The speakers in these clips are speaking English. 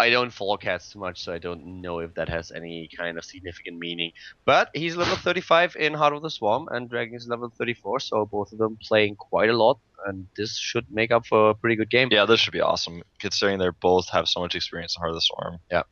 I don't follow CatZ too much, so I don't know if that has any kind of significant meaning. But he's level 35 in Heart of the Swarm, and Dragon is level 34, so both of them playing quite a lot, and this should make up for a pretty good game. Yeah, this should be awesome, considering they both have so much experience in Heart of the Swarm. Yeah.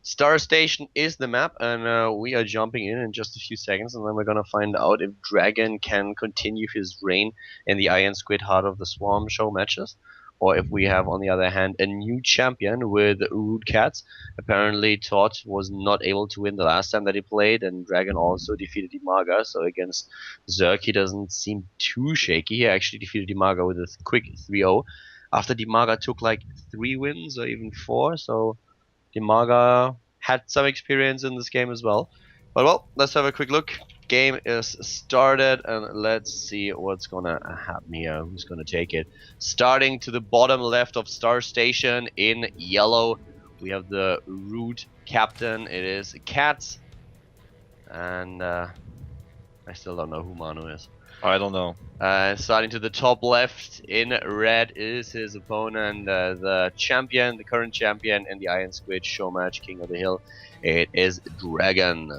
Star Station is the map, and we are jumping in just a few seconds, and then we're gonna find out if Dragon can continue his reign in the Iron Squid Heart of the Swarm show matches, or if we have, on the other hand, a new champion with Rude CatZ. Apparently, Todd was not able to win the last time that he played, and Dragon also defeated Imaga, so against Zerk he doesn't seem too shaky. He actually defeated Imaga with a quick 3-0, after Imaga took like 3 wins or even 4, so Imaga had some experience in this game as well. But well, let's have a quick look. Game is started, and let's see what's gonna happen here. Who's gonna take it? Starting to the bottom left of Star Station in yellow, we have the Root captain. It is CatZ, and I still don't know who Manu is. I don't know. Starting to the top left in red is his opponent, the champion, the current champion in the Iron Squid Showmatch, King of the Hill. It is Dragon.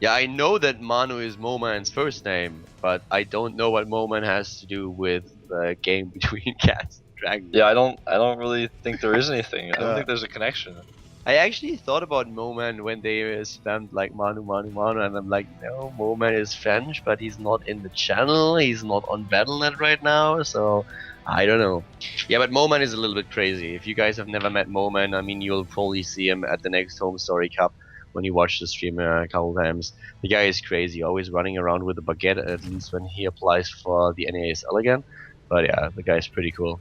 Yeah, I know that Manu is Moman's first name, but I don't know what Moman has to do with the game between CatZ and Dragon. Yeah, I don't really think there is anything. I don't think there's a connection. I actually thought about Moman when they spammed like Manu, and I'm like, no, Moman is French, but he's not in the channel, he's not on Battle.net right now, so I don't know. Yeah, but Moman is a little bit crazy. If you guys have never met Moman, I mean, you'll probably see him at the next Home Story Cup when you watch the stream a couple times. The guy is crazy, always running around with a baguette, at least when he applies for the NASL again. But yeah, the guy's pretty cool.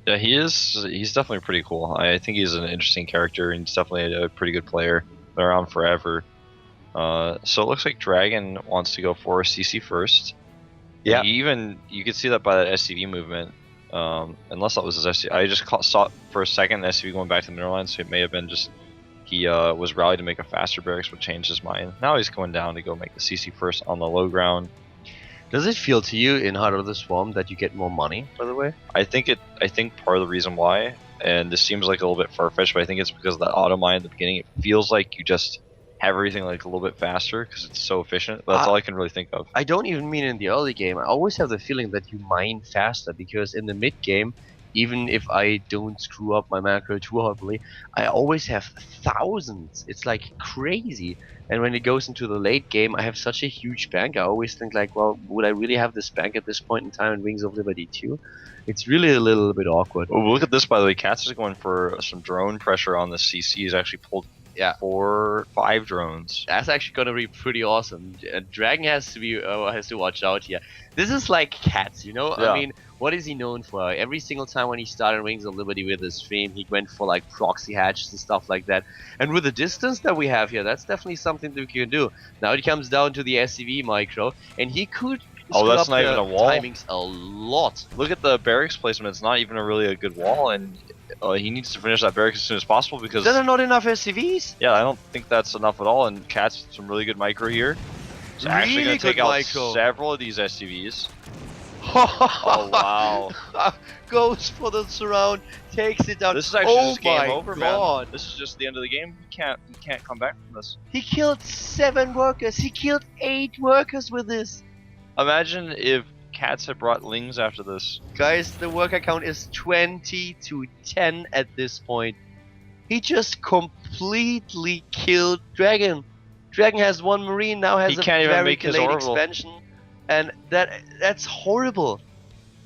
Yeah, he's definitely pretty cool. I think he's an interesting character, and he's definitely a pretty good player. Been around forever. So it looks like Dragon wants to go for CC first. Yeah. You could see that by that SCV movement. Unless that was his SCV. I just saw for a second the SCV going back to the middle line, so it may have been just he was rallied to make a faster barracks, but changed his mind. Now he's going down to go make the CC first on the low ground. Does it feel to you in Heart of the Swarm that you get more money, by the way? I think part of the reason why, and this seems like a little bit far-fetched, but I think it's because of that auto mine at the beginning. It feels like you just have everything like a little bit faster because it's so efficient. But that's all I can really think of. I don't even mean in the early game. I always have the feeling that you mine faster, because in the mid game, even if I don't screw up my macro too horribly, I always have thousands. It's like crazy. And when it goes into the late game, I have such a huge bank. I always think like, well, would I really have this bank at this point in time in Wings of Liberty 2? It's really a little bit awkward. Oh, look at this, by the way. CatZ is going for some drone pressure on the CC. He's actually pulled 5 drones. That's actually gonna be pretty awesome. Dragon has to watch out here. This is like CatZ, you know? Yeah. I mean, what is he known for? Every single time when he started Wings of Liberty with his stream, he went for like proxy hatches and stuff like that. And with the distance that we have here, that's definitely something that we can do. Now it comes down to the SCV micro, and he could that's not even a wall. Timings a lot. Look at the barracks placement. It's not even really a good wall, and he needs to finish that barracks as soon as possible because there are not enough SCVs. Yeah, I don't think that's enough at all. And CatZ some really good micro here. He's actually going to take out several of these SCVs. Oh wow! Goes for the surround, takes it down. This is actually just game over, man. This is just the end of the game. He can't come back from this. He killed 7 workers. He killed 8 workers with this. Imagine if CatZ had brought Lings after this. Guys, the worker count is 20 to 10 at this point. He just completely killed Dragon. Dragon has 1 Marine, now has a very delayed expansion. And that's horrible.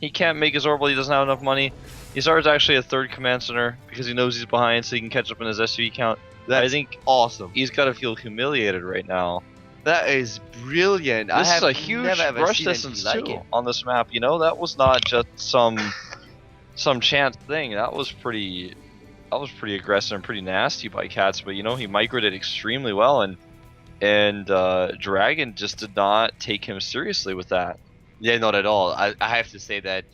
He can't make his orbital, he doesn't have enough money. He starts actually a 3rd command center because he knows he's behind so he can catch up in his SCV count. I think awesome. He's got to feel humiliated right now. That is brilliant. This is a huge rush distance too on this map. You know, that was not just some chance thing. That was pretty aggressive and pretty nasty by CatZ. But you know, he microed it extremely well, and Dragon just did not take him seriously with that. Yeah, not at all. I have to say that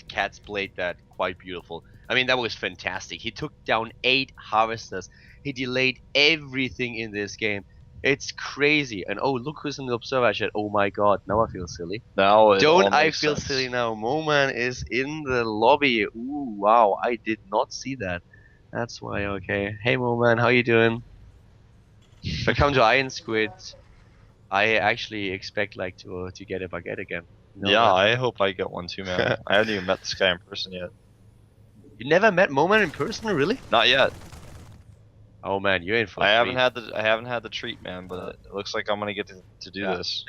CatZ played that quite beautiful. I mean, that was fantastic. He took down 8 harvesters. He delayed everything in this game. It's crazy. And oh, look who's in the observer chat. Oh my god, now I feel silly. Now it all Don't I makes feel sense. silly now? Moman is in the lobby. Ooh, wow, I did not see that. That's why, okay. Hey Moman, how you doing? If I come to Iron Squid, I actually expect like to get a baguette again. You know Yeah, that? I hope I get one too, man. I haven't even met this guy in person yet. You never met Moman in person, really? Not yet. Oh man, you're in for I a haven't treat. had the treat, man. But it looks like I'm gonna get to do Yeah. this.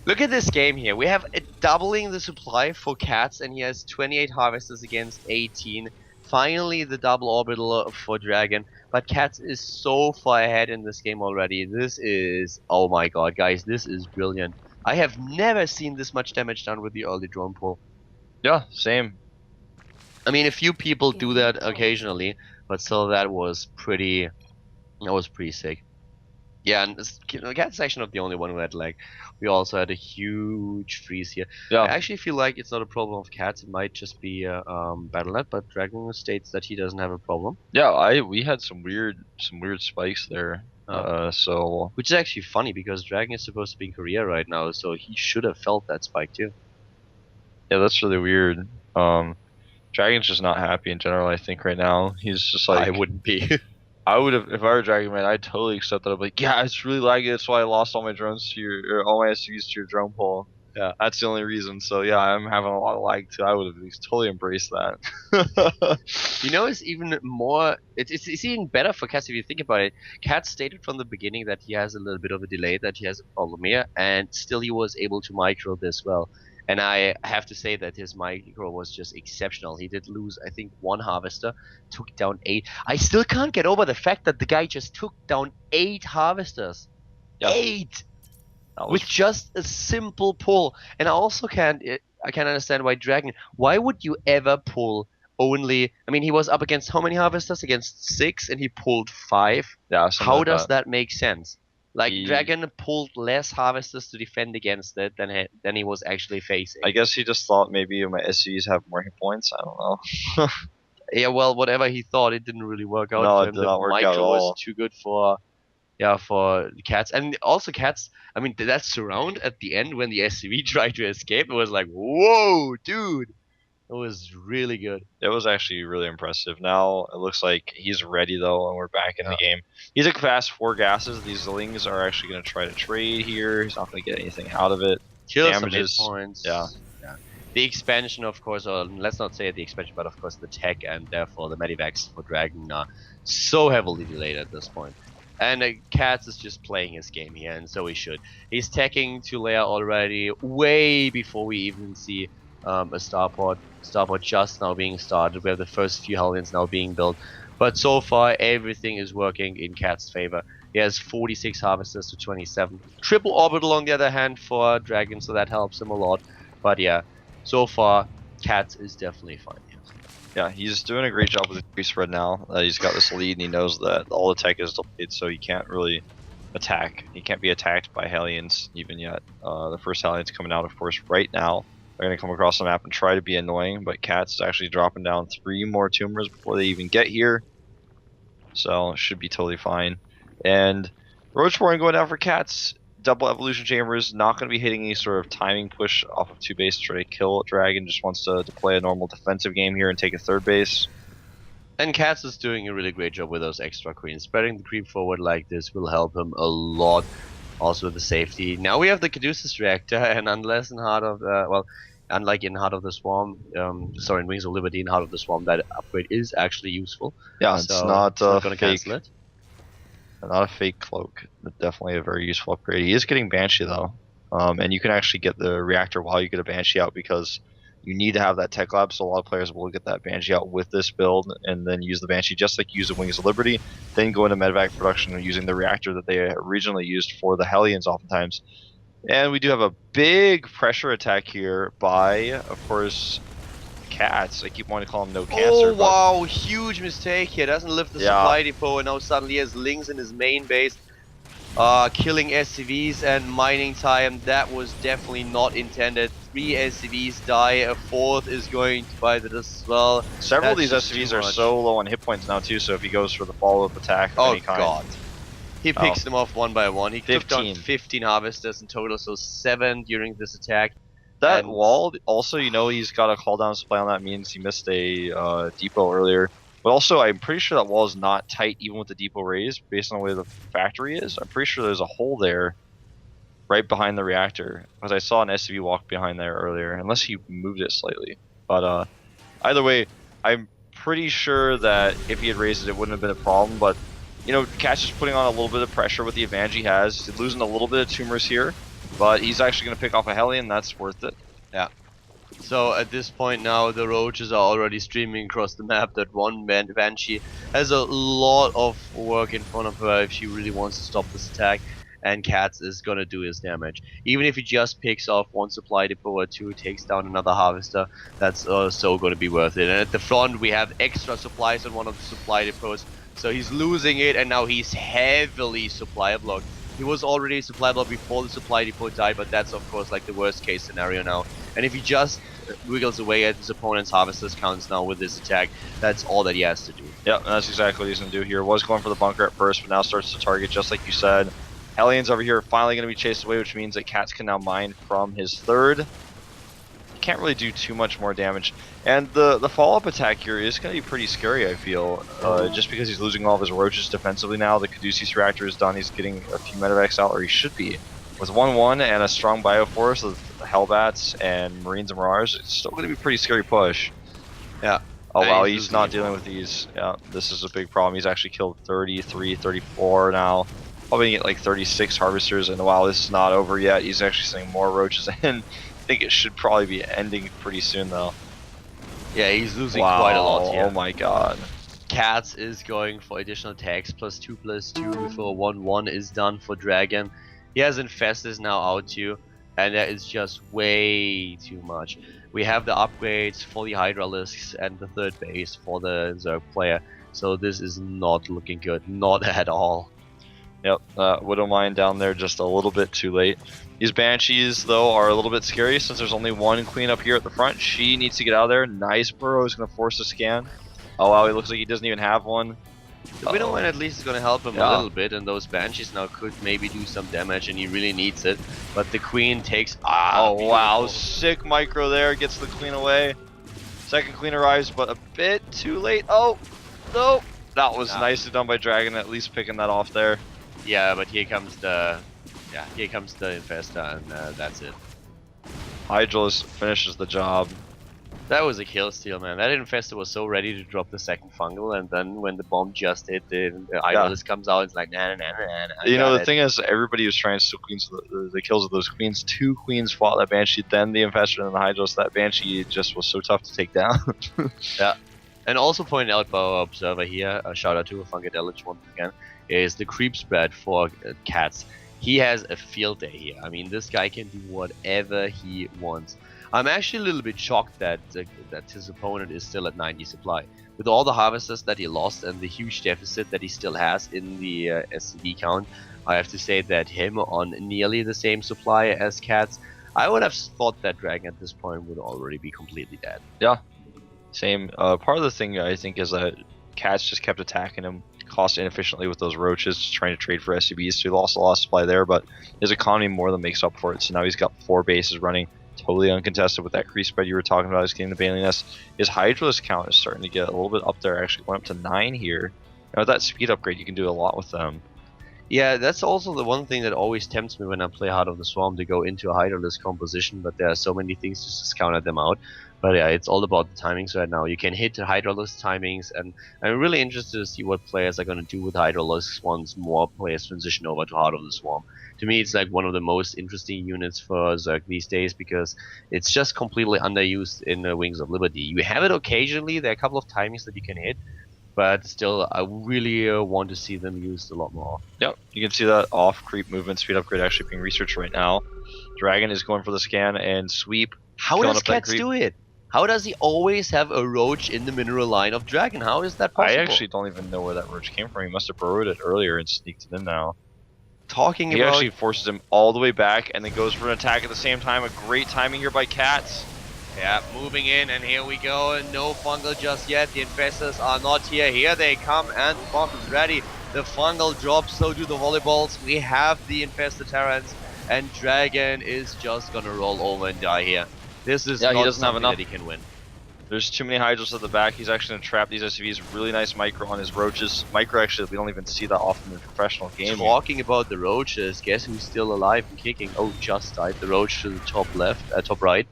Look at this game here. We have doubling the supply for CatZ, and he has 28 harvesters against 18. Finally, the double orbital for Dragon, but CatZ is so far ahead in this game already. This is, oh my god, guys, this is brilliant. I have never seen this much damage done with the early drone pull. Yeah, same. I mean, a few people do that occasionally, but still, that was pretty sick. Yeah, and CatZ actually not the only one who had lag. We also had a huge freeze here. I Yeah, actually feel like it's not a problem of CatZ. It might just be Battle.net, but Dragon states that he doesn't have a problem. yeah. We had some weird spikes there. So Which is actually funny because Dragon is supposed to be in Korea right now, so he should have felt that spike too. yeah, that's really weird. Dragon's just not happy in general. I think right now he's just I like wouldn't be. I would have if I were Dragon Man. I'd totally accept that. I'm like, yeah, it's really laggy. That's why I lost all my drones to your or all my SUVs to your drone pull. Yeah. That's the only reason. So yeah, I'm having a lot of lag too. I would have totally embraced that. You know, it's even more. It's even better for CatZ if you think about it. CatZ stated from the beginning that he has a little bit of a delay, that he has a problem here, and still he was able to micro this well. And I have to say that his micro was just exceptional. He did lose, I think, one harvester, took down 8. I still can't get over the fact that the guy just took down 8 harvesters. Yeah. 8 with just a simple pull. And I also I can't understand why Dragon. Why would you ever pull only? I mean, he was up against how many harvesters? Against 6, and he pulled 5. Yeah, How like does that make sense? Like He- Dragon pulled less harvesters to defend against it than he was actually facing. I guess he just thought maybe my SUVs have more hit points. I don't know. Yeah, well, whatever he thought, it didn't really work out No, for it him. did The not work out at micro was all. too good for for CatZ, and also CatZ. I mean, that surround at the end when the SCV tried to escape, it was like, whoa, dude, it was really good. It was actually really impressive. Now it looks like he's ready though, and we're back in the game. He's a fast 4 gases. These Zlings are actually going to try to trade here. He's not going to get anything out of it. Kill Damages. some hit points. Yeah. The expansion, of course, or let's not say the expansion, but of course the tech and therefore the medivacs for Dragon are so heavily delayed at this point. And CatZ is just playing his game here, and so he should. He's teching to layer already way before we even see a starport. Starport just now being started. We have the first few Hellions now being built. But so far, everything is working in CatZ's favor. He has 46 harvesters to 27. Triple orbital on the other hand for Dragon, so that helps him a lot. But yeah, so far, CatZ is definitely fine. Yeah, he's doing a great job with the tree spread now. He's got this lead, and he knows that all the tech is delayed, so he can't really attack. He can't be attacked by Hellions even yet. The first Hellions coming out, of course, right now. They're going to come across the map and try to be annoying, but CatZ is actually dropping down 3 more tumors before they even get here. So, should be totally fine. And Roachborn going down for CatZ. Double evolution chambers, not going to be hitting any sort of timing push off of 2 base to try to kill Dragon. Just wants to play a normal defensive game here and take a 3rd base. And CatZ is doing a really great job with those extra queens. Spreading the creep forward like this will help him a lot. Also with the safety. Now we have the Caduceus reactor, and unless in Heart of unlike in Heart of the Swarm, sorry, in Wings of Liberty, in Heart of the Swarm, that upgrade is actually useful. Yeah, so it's not going to fake. cancel it. Not a fake cloak. Definitely a very useful upgrade. He is getting Banshee though, and you can actually get the reactor while you get a Banshee out because you need to have that tech lab. So a lot of players will get that Banshee out with this build and then use the Banshee just like you use the Wings of Liberty. Then go into medevac production using the reactor that they originally used for the Hellions oftentimes. And we do have a big pressure attack here by, of course, CatZ. I keep wanting to call him No Cancer. Oh wow, huge mistake here. Doesn't lift the Yeah. supply depot, and now suddenly he has Lings in his main base. Killing SCVs and mining time. That was definitely not intended. 3 SCVs die, a 4th is going to bite it as well. Several of That's these just SCVs too are much. so low on hit points now too, so if he goes for the follow-up attack of Oh any kind, god. He picks them off one by one. He 15. took down 15 harvesters in total, so 7 during this attack. That wall, also, you know, he's got a call down supply on that, means he missed a depot earlier. But also, I'm pretty sure that wall is not tight even with the depot raised, based on the way the factory is. I'm pretty sure there's a hole there right behind the reactor, because I saw an SCV walk behind there earlier, unless he moved it slightly. But either way, I'm pretty sure that if he had raised it, it wouldn't have been a problem. But, you know, CatZ is putting on a little bit of pressure with the advantage he has. He's losing a little bit of tumors here, but he's actually going to pick off a Hellion. That's worth it. Yeah. So at this point now, the roaches are already streaming across the map. That one Banshee has a lot of work in front of her if she really wants to stop this attack. And CatZ is gonna do his damage. Even if he just picks off one supply depot or two, takes down another harvester, that's so gonna be worth it. And at the front, we have extra supplies on one of the supply depots. So he's losing it, and now he's heavily supply blocked. He was already supply blocked before the supply depot died, but that's of course like the worst case scenario now. And if he just wiggles away at his opponent's harvesters counts now with this attack, that's all that he has to do. Yep, and that's exactly what he's going to do here. Was going for the bunker at first, but now starts to target just like you said. Hellions over here finally going to be chased away, which means that CatZ can now mine from his third. Can't really do too much more damage. And the follow-up attack here is going to be pretty scary, I feel. Just because he's losing all of his roaches defensively now. The Caduceus reactor is done. He's getting a few medevacs out, or he should be. With 1-1 and a strong bioforce with Hellbats and Marines and Mirage, it's still going to be a pretty scary push. Yeah. Oh wow, he's not dealing with these. Yeah, this is a big problem. He's actually killed 33, 34 now. Probably gonna get like 36 harvesters, and wow, this is not over yet. He's actually sending more roaches in. I think it should probably be ending pretty soon though. Yeah, he's losing quite a lot here. Oh my god. CatZ is going for additional attacks, +2/+2 before 1-1 is done for Dragon. He has Infestors now out too, and that is just way too much. We have the upgrades for the Hydralisks and the third base for the Zerg player, so this is not looking good, not at all. Yep, Widow Mine down there just a little bit too late. These Banshees, though, are a little bit scary since there's only one Queen up here at the front. She needs to get out of there. Nice Burrow is going to force a scan. Oh wow, he looks like he doesn't even have one. The Widow Mine at least is going to help him a little bit, and those Banshees now could maybe do some damage, and he really needs it. But the Queen takes... oh wow, sick micro there, gets the Queen away. Second Queen arrives, but a bit too late. Oh, no. That was nicely done by Dragon, at least picking that off there. Yeah, but here comes the Infestor, and that's it. Hydralis finishes the job. That was a kill steal, man. That Infestor was so ready to drop the second fungal, and then when the bomb just hit, the Hydralis comes out, it's like, nah. You know, the thing is, everybody was trying to steal queens, the kills of those queens. 2 queens fought that Banshee, then the Infestor, and the Hydralis. That Banshee just was so tough to take down. Yeah. And also pointed out by our observer here, a shout out to Funkadelic once again, is the creep spread for CatZ. He has a field day here. I mean, this guy can do whatever he wants. I'm actually a little bit shocked that his opponent is still at 90 supply. With all the harvesters that he lost and the huge deficit that he still has in the SCV count, I have to say that him on nearly the same supply as CatZ, I would have thought that Dragon at this point would already be completely dead. Yeah, same. Part of the thing I think is that CatZ just kept attacking him cost inefficiently with those roaches, trying to trade for SCVs, so he lost a lot of supply there, but his economy more than makes up for it. So now he's got 4 bases running, totally uncontested with that creep spread you were talking about. He's getting the Bailey Nest. His Hydralis count is starting to get a little bit up there, actually went up to 9 here. Now with that speed upgrade, you can do a lot with them. Yeah, that's also the one thing that always tempts me when I play Heart of the Swarm, to go into a Hydralis composition, but there are so many things to just counter them out. But yeah, it's all about the timings right now. You can hit the Hydralis timings, and I'm really interested to see what players are going to do with Hydralis once more players transition over to Heart of the Swarm. To me, it's like one of the most interesting units for Zerg these days, because it's just completely underused in the Wings of Liberty. You have it occasionally, there are a couple of timings that you can hit, but still, I really want to see them used a lot more. Yep, you can see that off creep movement speed upgrade actually being researched right now. Dragon is going for the scan and sweep. How does CatZ do it? How does he always have a roach in the mineral line of Dragon? How is that possible? I actually don't even know where that roach came from. He must have burrowed it earlier and sneaked it in now. He actually forces him all the way back and then goes for an attack at the same time. A great timing here by CatZ. Yeah, moving in, and here we go. No fungal just yet. The Infestors are not here. Here they come, and the bomb is ready. The fungal drops, so do the volleyballs. We have the infested Terrans, and Dragon is just gonna roll over and die here. This is Yeah, he not doesn't have something enough. that he can win. There's too many Hydras at the back. He's actually going to trap these SCVs. Really nice micro on his roaches. Micro, actually, we don't even see that often in professional gaming. Talking about the roaches, guess who's still alive and kicking? Oh, just died. The roach to the top left, top right.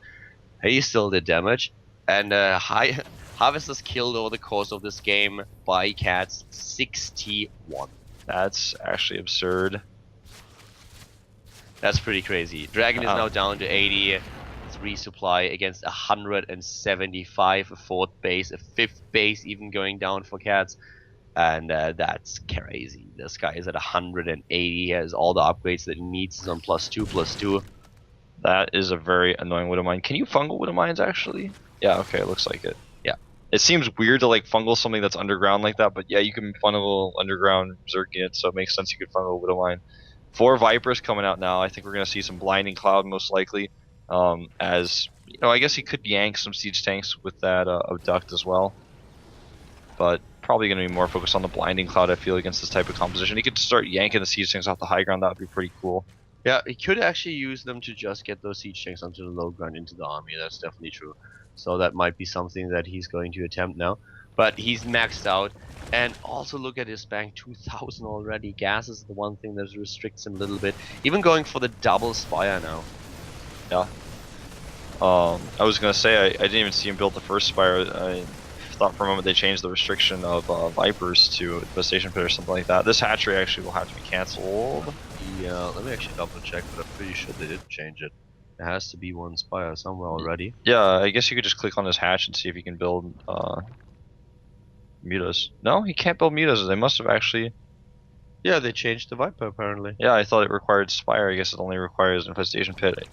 He still did damage. And Harvest is killed over the course of this game by CatZ 61. That's actually absurd. That's pretty crazy. Dragon is now down to 80. Resupply against 175, a fourth base, a fifth base even going down for CatZ, and that's crazy. This guy is at 180. He has all the upgrades that he needs. He's on +2/+2. That is a very annoying Widow Mine. Can you fungal Widow Mines actually? Yeah, okay, it looks like it. Yeah. It seems weird to like fungal something that's underground like that, but yeah, you can fungal underground Zerg units, so it makes sense you could fungal Widow Mine. 4 Vipers coming out now. I think we're gonna see some Blinding Cloud most likely. As you know, I guess he could yank some siege tanks with that abduct as well, but probably going to be more focused on the blinding cloud. I feel against this type of composition, he could start yanking the siege tanks off the high ground. That would be pretty cool. Yeah, he could actually use them to just get those siege tanks onto the low ground into the army. That's definitely true. So that might be something that he's going to attempt now. But he's maxed out. And also look at his bank, 2000 already. Gas is the one thing that restricts him a little bit. Even going for the double Spire now. Yeah. I was gonna say I didn't even see him build the first Spire. I thought for a moment they changed the restriction of Vipers to the station pit or something like that. This hatchery actually will have to be cancelled. Yeah, let me actually double check, but I'm pretty sure they didn't change it. There has to be one Spire somewhere already. Yeah, I guess you could just click on this hatch and see if you can build mutas. No, he can't build mutas. They must have actually. Yeah, they changed the Viper apparently. Yeah, I thought it required Spire. I guess it only requires Infestation Pit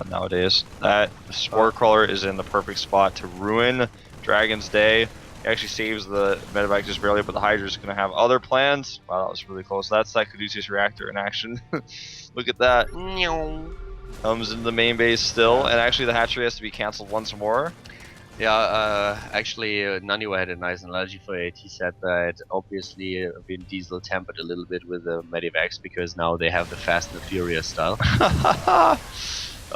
nowadays. That Spore Crawler is in the perfect spot to ruin Dragon's day. It actually saves the medevac just barely, but the Hydra's going to have other plans. Wow, that was really close. That's that Caduceus Reactor in action. Look at that. Comes into the main base still, and actually the hatchery has to be cancelled once more. Yeah, actually, Naniwa had a nice analogy for it. He said that obviously Vin Diesel tempered a little bit with the Medivacs because now they have the Fast and the Furious style.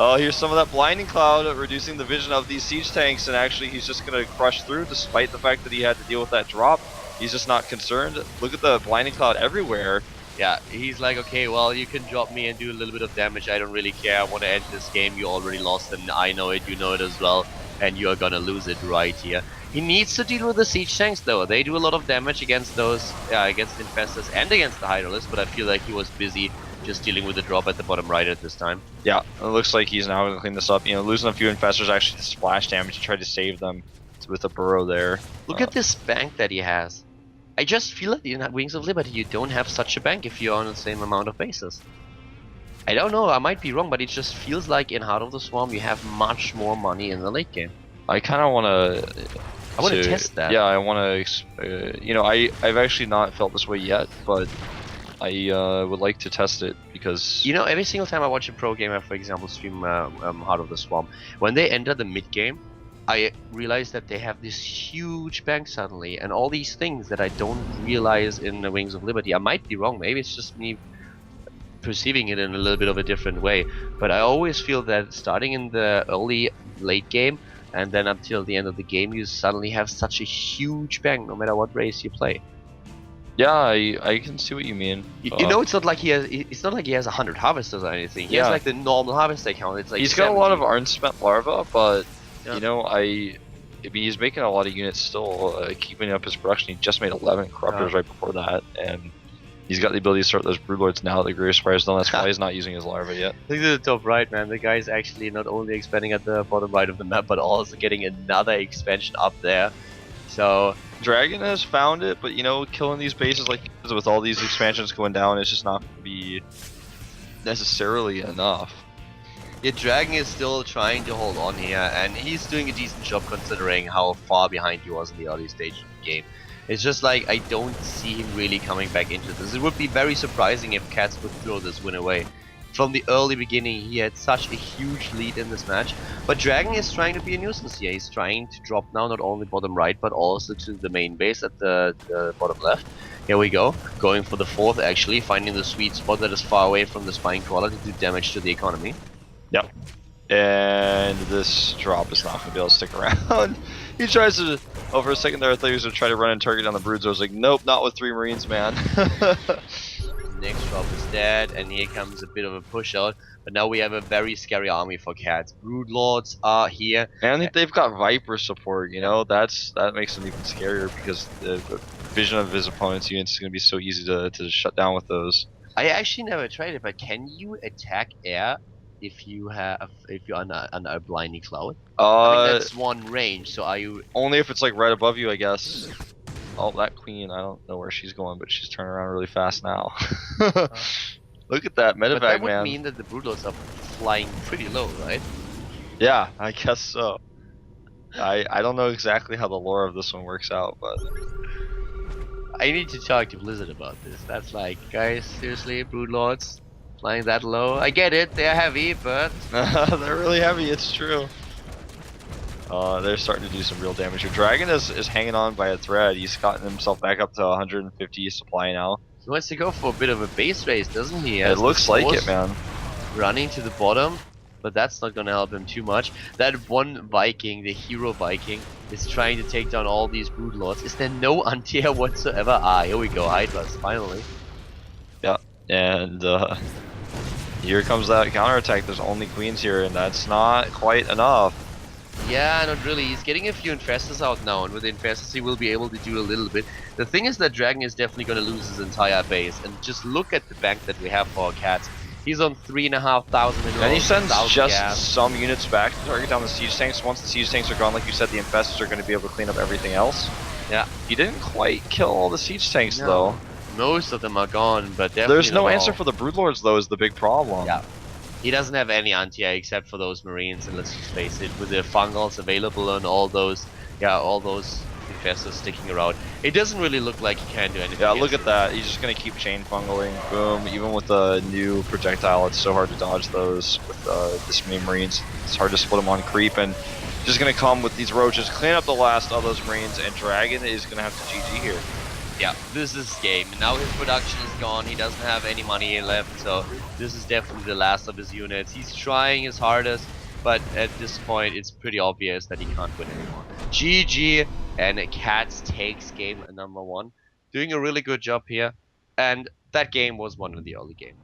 Oh, here's some of that blinding cloud reducing the vision of these siege tanks, and actually he's just going to crush through despite the fact that he had to deal with that drop. He's just not concerned. Look at the blinding cloud everywhere. Yeah, he's like, okay, well, you can drop me and do a little bit of damage. I don't really care. I want to end this game. You already lost, and I know it. You know it as well. And you're gonna lose it right here. He needs to deal with the siege tanks though. They do a lot of damage against those, against infestors and against the Hydralists, but I feel like he was busy just dealing with the drop at the bottom right at this time. Yeah, it looks like he's now gonna clean this up. You know, losing a few infestors actually to splash damage. He tried to save them with a burrow there. Look at this bank that he has. I just feel like in Wings of Liberty you don't have such a bank if you're on the same amount of bases. I don't know, I might be wrong, but it just feels like in Heart of the Swarm you have much more money in the late game. I kind of want to... I want to test that. Yeah, I want to... you know, I've actually not felt this way yet, but I would like to test it because... You know, every single time I watch a pro gamer, for example, stream Heart of the Swarm, when they enter the mid game, I realize that they have this huge bank suddenly, and all these things that I don't realize in the Wings of Liberty. I might be wrong, maybe it's just me perceiving it in a little bit of a different way, but I always feel that starting in the late game and then until the end of the game you suddenly have such a huge bank no matter what race you play. Yeah, I can see what you mean. You know, it's not like he has 100 harvesters or anything. He has like the normal harvester count. It's like he's 70. got a lot of unspent larvae, but yeah. You know, I mean, he's making a lot of units still, keeping up his production. He just made 11 corruptors right before that, and he's got the ability to start those broodlords now that the Greater Spire's done. That's why he's not using his larvae yet. Look at the top right, man. The guy's actually not only expanding at the bottom right of the map, but also getting another expansion up there. So Dragon has found it, but you know, killing these bases like with all these expansions going down, it's just not going to be necessarily enough. Yeah, Dragon is still trying to hold on here, and he's doing a decent job considering how far behind he was in the early stage of the game. It's just like, I don't see him really coming back into this. It would be very surprising if CatZ would throw this win away. From the early beginning, he had such a huge lead in this match. But Dragon is trying to be a nuisance here. He's trying to drop now not only bottom right, but also to the main base at the bottom left. Here we go, going for the fourth actually, finding the sweet spot that is far away from the spine crawler to do damage to the economy. Yep. And this drop is not going to be able to stick around. He tries to, oh, for a second there I thought he was going to try to run and target down the broods. I was like, nope, not with 3 Marines, man. Next drop is dead, and here comes a bit of a push out. But now we have a very scary army for CatZ. Broodlords are here. And they've got Viper support, you know, that makes them even scarier because the vision of his opponent's units is going to be so easy to shut down with those. I actually never tried it, but can you attack air if you're on a blinding cloud? I mean, that's one range, so are you... Only if it's like right above you, I guess. Oh, that queen, I don't know where she's going, but she's turning around really fast now. Look at that medevac, man. But that would mean that the Broodlords are flying pretty low, right? Yeah, I guess so. I don't know exactly how the lore of this one works out, but... I need to talk to Blizzard about this. That's like, guys, seriously, Broodlords flying that low? I get it, they're heavy, but... They're really heavy, it's true. They're starting to do some real damage here. Dragon is hanging on by a thread. He's gotten himself back up to 150 supply now. He wants to go for a bit of a base race, doesn't he? It looks like it, man. Running to the bottom, but that's not gonna help him too much. That one Viking, the hero Viking, is trying to take down all these Broodlords. Is there no anti-air whatsoever? Ah, here we go, Hydras, finally. Yeah, and here comes that counterattack. There's only queens here, and that's not quite enough. Yeah, not really. He's getting a few infestors out now, and with the infestors he will be able to do a little bit. The thing is that Dragon is definitely going to lose his entire base, and just look at the bank that we have for our CatZ. He's on 3,500 minerals. And he sends just some units back to target down the siege tanks. Once the siege tanks are gone, like you said, the infestors are going to be able to clean up everything else. Yeah. He didn't quite kill all the siege tanks, though. Most of them are gone, but definitely there's no answer for the Broodlords, though, is the big problem. Yeah. He doesn't have any anti-air except for those Marines, and let's just face it, with the fungals available and all those infestors sticking around, it doesn't really look like he can do anything. Yeah, look at that. He's just gonna keep chain fungaling. Boom. Even with the new projectile, it's so hard to dodge those with this many Marines. It's hard to split them on creep, and just gonna come with these roaches, clean up the last of those Marines, and Dragon is gonna have to GG here. Yeah, this is game. Now his production is gone. He doesn't have any money left, so this is definitely the last of his units. He's trying his hardest, but at this point, it's pretty obvious that he can't win anymore. GG, and CatZ takes game number 1. Doing a really good job here, and that game was one of the early games.